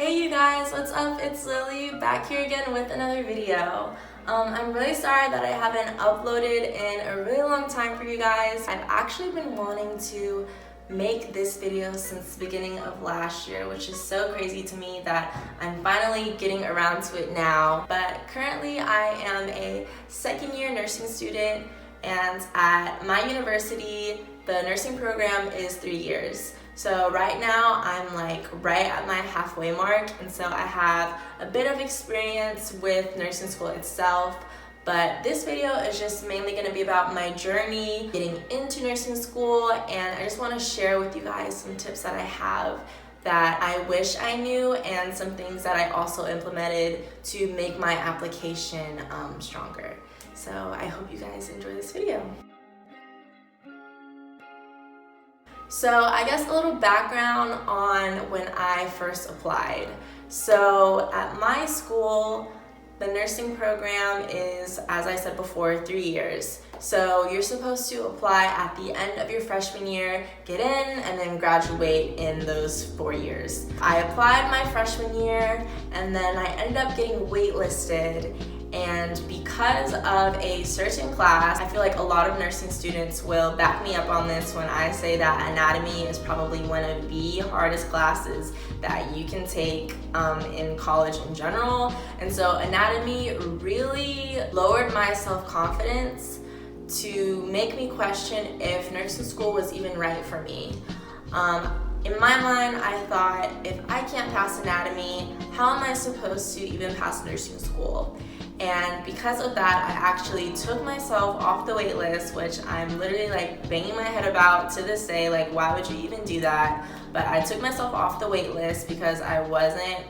Hey you guys, what's up? It's Lily back here again with another video. I'm really sorry that I haven't uploaded in a really long time for you guys. I've actually been wanting to make this video since the beginning of last year, which is so crazy to me that I'm finally getting around to it now. But currently I am a second year nursing student, and at my university the nursing program is 3 years. So right now I'm like right at my halfway mark, and so I have a bit of experience with nursing school itself, but this video is just mainly going to be about my journey getting into nursing school, and I just want to share with you guys some tips that I have that I wish I knew and some things that I also implemented to make my application stronger. So I hope you guys enjoy this video. So I guess a little background on when I first applied. So at my school, the nursing program is, as I said before, 3 years. So you're supposed to apply at the end of your freshman year, get in, and then graduate in those 4 years. I applied my freshman year, and then I ended up getting waitlisted. And because of a certain class, I feel like a lot of nursing students will back me up on this when I say that anatomy is probably one of the hardest classes that you can take in college in general. And so anatomy really lowered my self-confidence to make me question if nursing school was even right for me. In my mind, I thought, if I can't pass anatomy, how am I supposed to even pass nursing school? And because of that, I actually took myself off the wait list, which I'm literally like banging my head about to this day, like why would you even do that? But I took myself off the wait list because I wasn't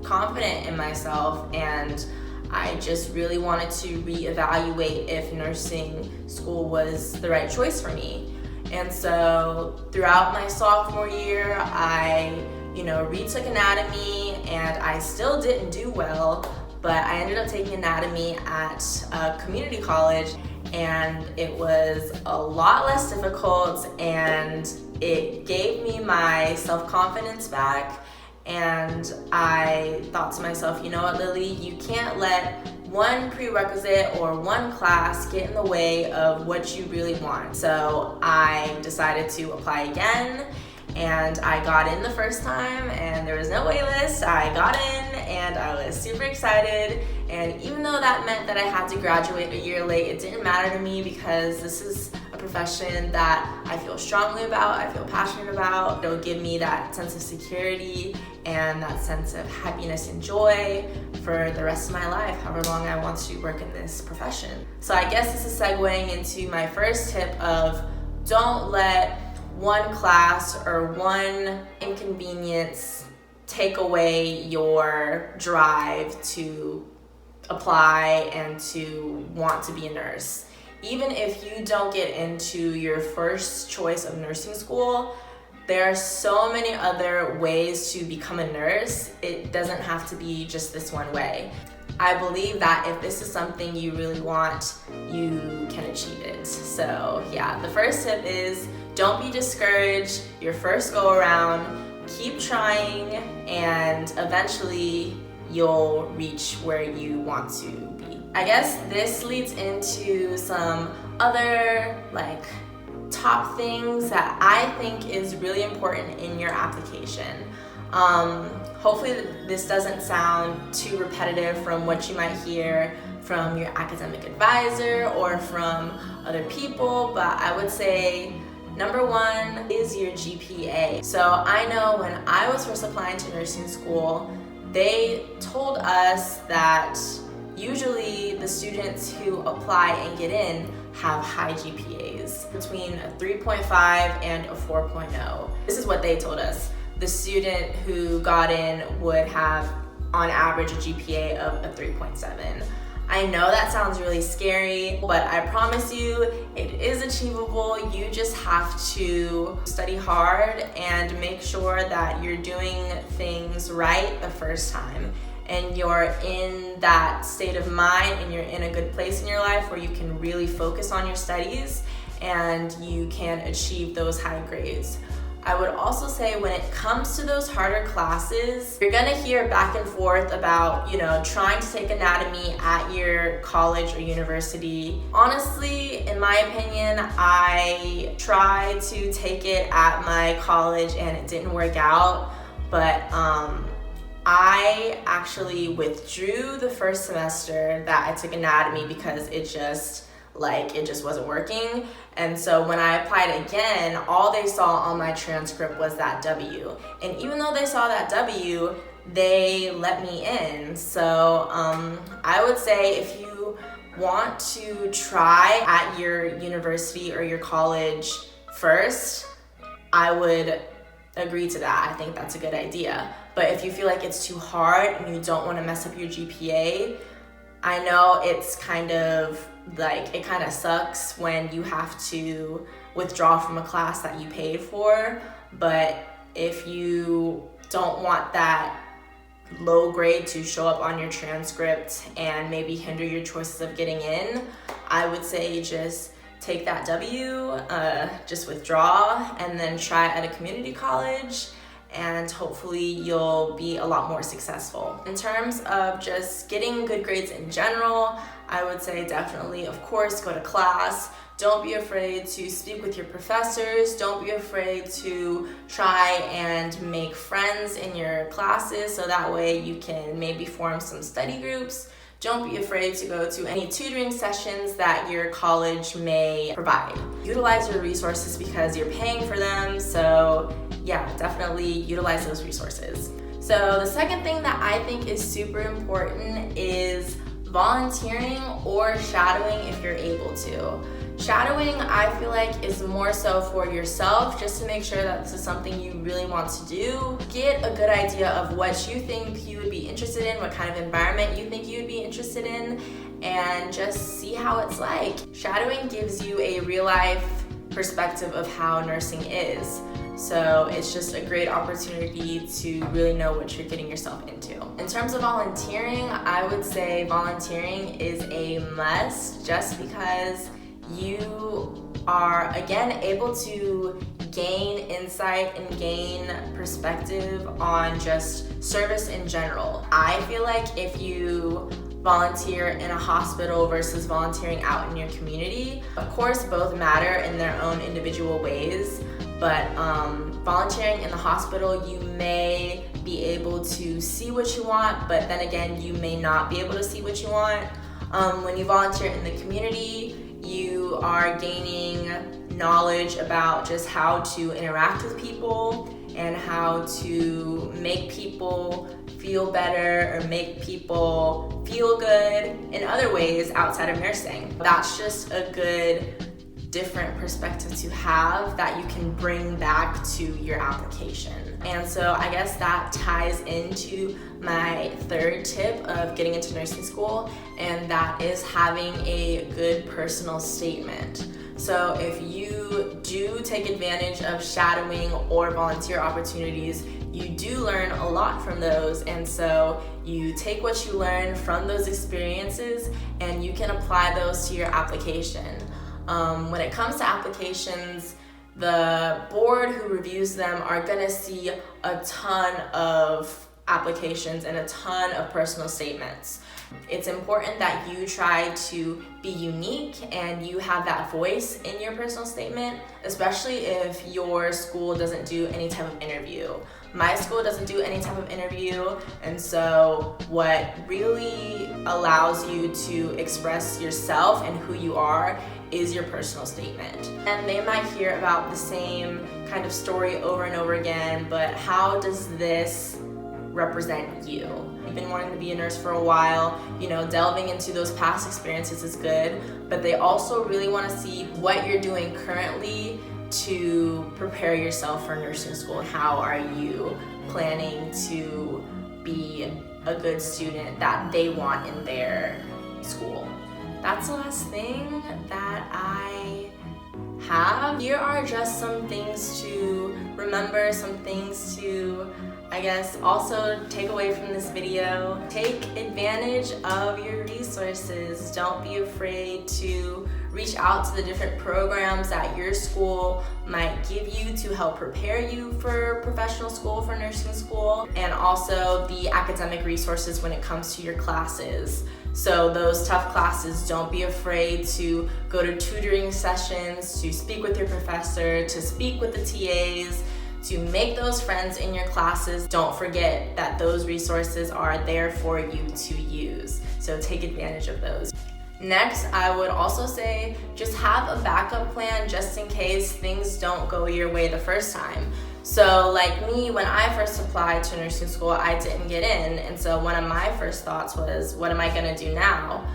confident in myself, and I just really wanted to reevaluate if nursing school was the right choice for me. And so throughout my sophomore year, I retook anatomy, and I still didn't do well, but I ended up taking anatomy at a community college, and it was a lot less difficult, and it gave me my self-confidence back. And I thought to myself, you know what, Lily, you can't let one prerequisite or one class get in the way of what you really want. So I decided to apply again, and I got in the first time, and there was no wait list. I got in, and I was super excited. And even though that meant that I had to graduate a year late, it didn't matter to me because this is a profession that I feel strongly about, I feel passionate about. It'll give me that sense of security and that sense of happiness and joy for the rest of my life, however long I want to work in this profession. So I guess this is segueing into my first tip of don't let one class or one inconvenience take away your drive to apply and to want to be a nurse. Even if you don't get into your first choice of nursing school, there are so many other ways to become a nurse. It doesn't have to be just this one way. I believe that if this is something you really want, you can achieve it. So yeah, the first tip is don't be discouraged your first go around. Keep trying, and eventually you'll reach where you want to be. I guess this leads into some other top things that I think is really important in your application. Hopefully this doesn't sound too repetitive from what you might hear from your academic advisor or from other people, but I would say number one is your GPA. So I know when I was first applying to nursing school, they told us that usually the students who apply and get in have high GPAs, between a 3.5 and a 4.0. This is what they told us. The student who got in would have, on average, a GPA of a 3.7. I know that sounds really scary, but I promise you it is achievable. You just have to study hard and make sure that you're doing things right the first time, and you're in that state of mind and you're in a good place in your life where you can really focus on your studies and you can achieve those high grades. I would also say when it comes to those harder classes, you're gonna hear back and forth about, trying to take anatomy at your college or university. Honestly, in my opinion, I tried to take it at my college and it didn't work out, but I actually withdrew the first semester that I took anatomy because it just wasn't working. And so when I applied again, all they saw on my transcript was that W. And even though they saw that W, they let me in. So I would say if you want to try at your university or your college first, I would agree to that. I think that's a good idea. But if you feel like it's too hard and you don't want to mess up your GPA, I know it's it kind of sucks when you have to withdraw from a class that you paid for, but if you don't want that low grade to show up on your transcript and maybe hinder your choices of getting in, I would say just take that W, just withdraw, and then try at a community college, and hopefully you'll be a lot more successful. In terms of just getting good grades in general, I would say definitely, of course, go to class. Don't be afraid to speak with your professors. Don't be afraid to try and make friends in your classes so that way you can maybe form some study groups. Don't be afraid to go to any tutoring sessions that your college may provide. Utilize your resources because you're paying for them, so yeah, definitely utilize those resources. So the second thing that I think is super important is volunteering or shadowing if you're able to. Shadowing, I feel like, is more so for yourself, just to make sure that this is something you really want to do. Get a good idea of what you think you would be interested in, what kind of environment you think you would be interested in, and just see how it's like. Shadowing gives you a real life perspective of how nursing is. So it's just a great opportunity to really know what you're getting yourself into. In terms of volunteering, I would say volunteering is a must just because you are, again, able to gain insight and gain perspective on just service in general. I feel like if you volunteer in a hospital versus volunteering out in your community, of course, both matter in their own individual ways, but volunteering in the hospital, you may be able to see what you want, but then again, you may not be able to see what you want. When you volunteer in the community, you are gaining knowledge about just how to interact with people and how to make people feel better or make people feel good in other ways outside of nursing. That's just a good different perspective to have that you can bring back to your application. And so I guess that ties into my third tip of getting into nursing school, and that is having a good personal statement. So if you do take advantage of shadowing or volunteer opportunities, you do learn a lot from those, and so you take what you learn from those experiences and you can apply those to your application. When it comes to applications, the board who reviews them are gonna see a ton of applications and a ton of personal statements. It's important that you try to be unique and you have that voice in your personal statement, especially if your school doesn't do any type of interview. My school doesn't do any type of interview, and so what really allows you to express yourself and who you are is your personal statement. And they might hear about the same kind of story over and over again, but how does this represent you? You've been wanting to be a nurse for a while, delving into those past experiences is good, but they also really want to see what you're doing currently to prepare yourself for nursing school. How are you planning to be a good student that they want in their school? That's the last thing that I have. Here are just some things to remember, some things to, I guess, also take away from this video. Take advantage of your resources. Don't be afraid to reach out to the different programs that your school might give you to help prepare you for professional school, for nursing school, and also the academic resources when it comes to your classes. So those tough classes, don't be afraid to go to tutoring sessions, to speak with your professor, to speak with the TAs, to make those friends in your classes. Don't forget that those resources are there for you to use. So take advantage of those. Next, I would also say just have a backup plan just in case things don't go your way the first time. So like me, when I first applied to nursing school, I didn't get in. And so one of my first thoughts was, what am I gonna do now?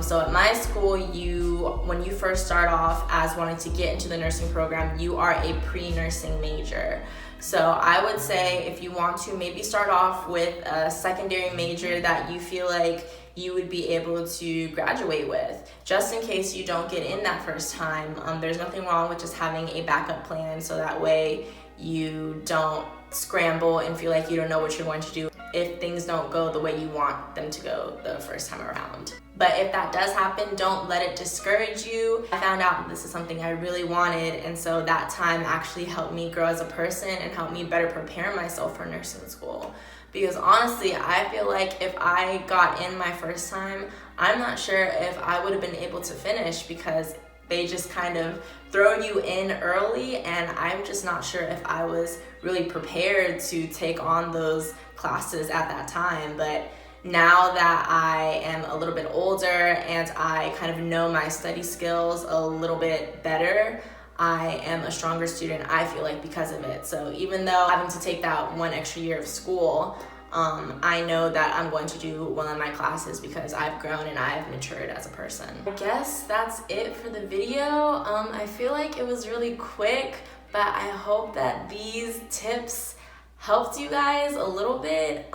So at my school, when you first start off as wanting to get into the nursing program, you are a pre-nursing major. So I would say if you want to maybe start off with a secondary major that you feel like you would be able to graduate with, just in case you don't get in that first time. There's nothing wrong with just having a backup plan, so that way you don't scramble and feel like you don't know what you're going to do if things don't go the way you want them to go the first time around. But if that does happen, don't let it discourage you. I found out this is something I really wanted, and so that time actually helped me grow as a person and helped me better prepare myself for nursing school. Because honestly, I feel like if I got in my first time, I'm not sure if I would have been able to finish, because they just kind of throw you in early, and I'm just not sure if I was really prepared to take on those classes at that time. But now that I am a little bit older and I kind of know my study skills a little bit better, I am a stronger student, I feel like, because of it. So even though having to take that one extra year of school, I know that I'm going to do well in my classes because I've grown and I've matured as a person. I guess that's it for the video. I feel like it was really quick, but I hope that these tips helped you guys a little bit.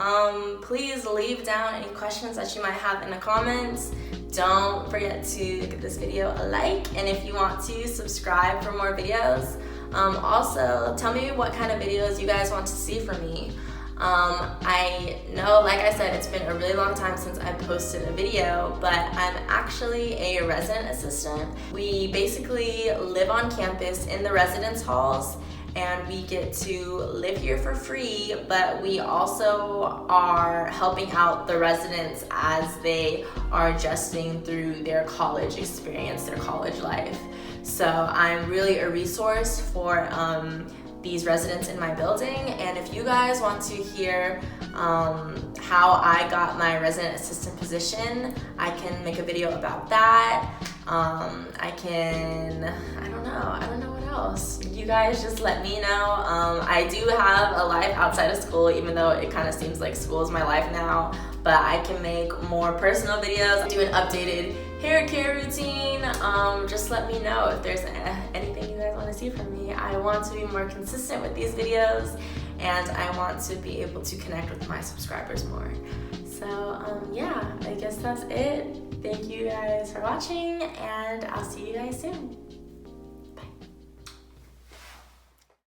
Please leave down any questions that you might have in the comments. Don't forget to give this video a like, and if you want to, subscribe for more videos. Also, tell me what kind of videos you guys want to see from me. I know, like I said, it's been a really long time since I posted a video, but I'm actually a resident assistant. We basically live on campus in the residence halls, and we get to live here for free, but we also are helping out the residents as they are adjusting through their college experience, their college life. So I'm really a resource for these residents in my building, and if you guys want to hear how I got my resident assistant position, I can make a video about that. I don't know what else. You guys just let me know. I do have a life outside of school, even though it kind of seems like school is my life now, but I can make more personal videos, do an updated hair care routine. Just let me know if there's anything you guys want to see from me. I want to be more consistent with these videos, and I want to be able to connect with my subscribers more. So yeah, I guess that's it. Thank you guys for watching, and I'll see you guys soon.